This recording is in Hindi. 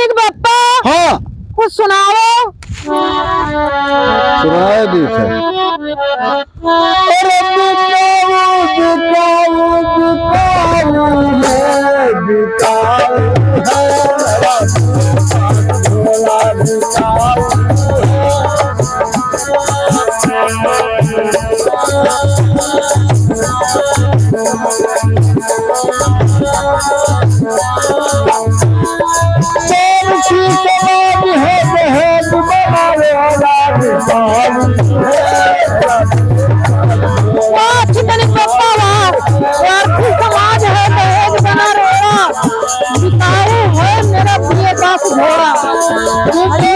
मानिक बापा। हाँ कुछ सुनाओ। सुनाए दी थे। अरे समाज है दहेज बना रहेगा। बिकाऊ है मेरा प्रिय दास घोड़ा।